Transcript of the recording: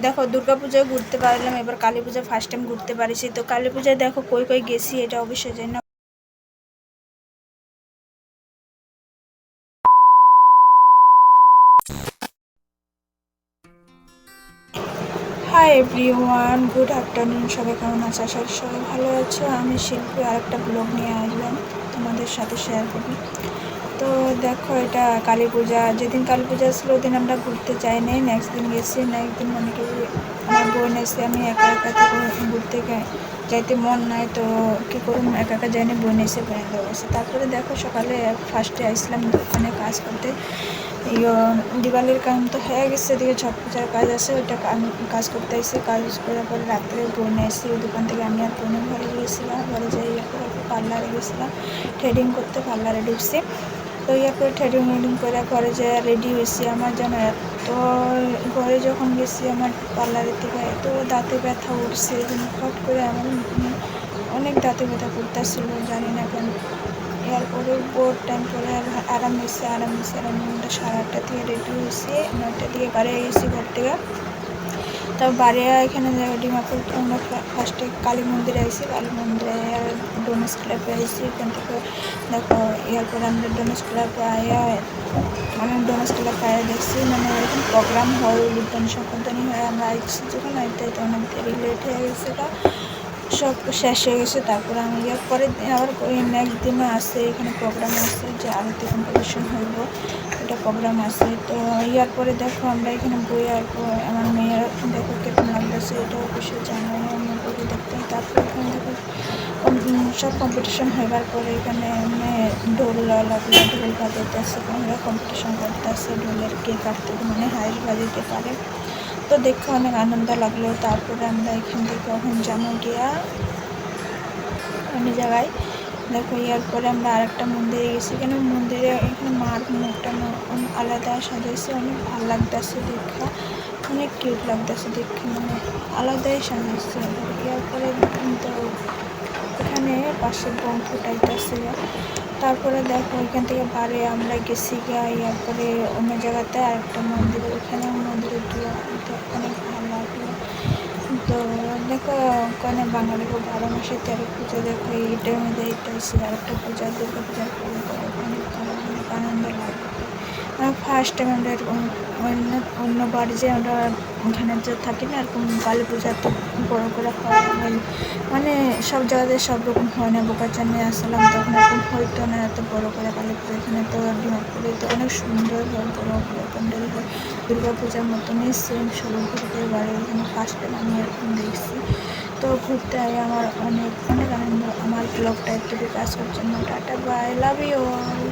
দেখো দুর্গাপূজায় ঘুরতে পারলাম, এবার কালী পূজা ফার্স্ট টাইম ঘুরতে পারিছি। তো কালী পূজায় দেখো কই কই গেছি এটা অবশ্যই জানি না। Hi everyone, good afternoon. সবাই কেমন আছে? আশা করি সবাই ভালো আছো। আমি শিল্পী আরেকটা ব্লগ নিয়ে আসলাম তোমাদের সাথে শেয়ার করবি। তো দেখো এটা কালী পূজা, যেদিন কালী পূজা ছিল ওদিন আমরা ঘুরতে যাই নাই, নেক্সট দিন গেছি। নেক্সট দিন মনে করি আমার বোন এসে, আমি একা একা তো ঘুরতে যাইতে মন নাই, তো কী করুন একা একা যাইনি, বোন এসে বোনের গেছে। তারপরে দেখো সকালে ফার্স্টে আসলাম দোকানে কাজ করতে। দিওয়ালির কাম তো হয়ে গেছে, এদিকে ছট পূজার কাজ আছে, ওইটা কাজ করতে এসে কাজ করার পরে রাত্রে বোন এসে ওই দোকান থেকে আমি আর বোনের ঘরে গিয়েছিলাম। ঘরে যাই পার্লারে গেছিলাম থ্রেডিং করতে, পার্লারে ঢুকছি। তো করে থ্রেডিং করে ঘরে যেয়ে রেডি হয়েছি। আমার যেন এত ঘরে যখন গেছি আমার পার্লারের থেকে এত দাঁতে ব্যথা উঠছে, ফট করে আমার অনেক দাঁতে ব্যথা করতেছিল, জানি না কেন। এরপরে বহুত টাইম পরে আরাম হয়েছে। আমি 8:30 থেকে রেডি হয়েছি, 9টার দিকে বাড়ি গেছি ঘর থেকে। তারপর বাড়ি এখানে ডিমাপুর আমরা ফার্স্টে কালী মন্দিরে আইসি, কালী মন্দিরে ডোনেস ক্লাবে আইসি। এখান থেকে দেখো এরপরে আমরা ডোনেস ক্লাবে আয়া মানে ডোনেস ক্লাব আয়া দেখছি মানে এরকম প্রোগ্রাম হয়, উদ্বোধন সম্পাদনী হয়। আমরা আইসি যখন আইতে অনেক দেরি লেট হয়ে গেছে, সব শেষ হয়ে গেছে। তারপরে আমি পরে আবার নেক্সট দিনও আসে, এখানে প্রোগ্রাম আছে যে আরতি কম্পিটিশন হইব, এটা প্রোগ্রাম আছে। তো পরে দেখো আমরা এখানে বই আর আমার মেয়ের দেখো কেমন লাগতেছে, এটা অবশ্যই জানাই আমি বই দেখতে। তারপরে এখানে দেখো সব কম্পিটিশন হইবার পরে এখানে ঢোল লাগলো, ঢোল বাজাইতেছে, আমরা কম্পিটিশন করতেছে ঢোলের কে কাটতে মানে হাইস বাজাইতে পারে। তো দেখে অনেক আনন্দ লাগলো। তারপরে আমরা এখান থেকে ওখানে যাবো গিয়া অনেক জায়গায় দেখো পরে আমরা আরেকটা মন্দিরে গেছি। এখানে মন্দিরে এখানে মার মুখটা আলাদা সাজাইছে, অনেক ভালো লাগতেছে দেখা, অনেক কিউট লাগতেছে দেখে, মানে আলাদাই সাজাইছে। পরে তো এখানে পাশে বোম ফুটাইতেছে। তারপরে দেখো এখান থেকে বাড়ি আমরা গেছি গিয়া পরে অন্য জায়গাতে আরেকটা মন্দিরে, ওখানে মন্দিরে গিয়ে অনেক ভালো লাগলো। তো দেখো ওখানে বাঙালিকে 12 মাসে 13 পূজা, দেখো এইটার মধ্যে এটা হচ্ছে আরেকটা পূজা, দুর্গা পূজার অনেক ভালো অনেক আনন্দ লাগবে। ফার্স্ট টাইম আমরা এরকম অন্যবার যে আমরা ওখানে যে থাকি না এরকম কালী পূজা তো বড়ো করে হয়, মানে সব জায়গাতে সব রকম হয় না। বোকাচানে আসলাম তখন এরকম হইতো না এত বড়ো করে কালী পূজা। এখানে তো ডিমাপুরে তো অনেক সুন্দর হয়, বড়ো বড়ো প্যান্ডেল হয়, দুর্গা পূজার মতনই সেম সবাই ঘুরতে পারে। এখানে ফার্স্ট টাইম আমি এরকম দেখছি। তো ঘুরতে আয় আমার অনেক অনেক আনন্দ। আমার ব্লগটা একটু কাজ করছে না। Ta-ta bye, love you all.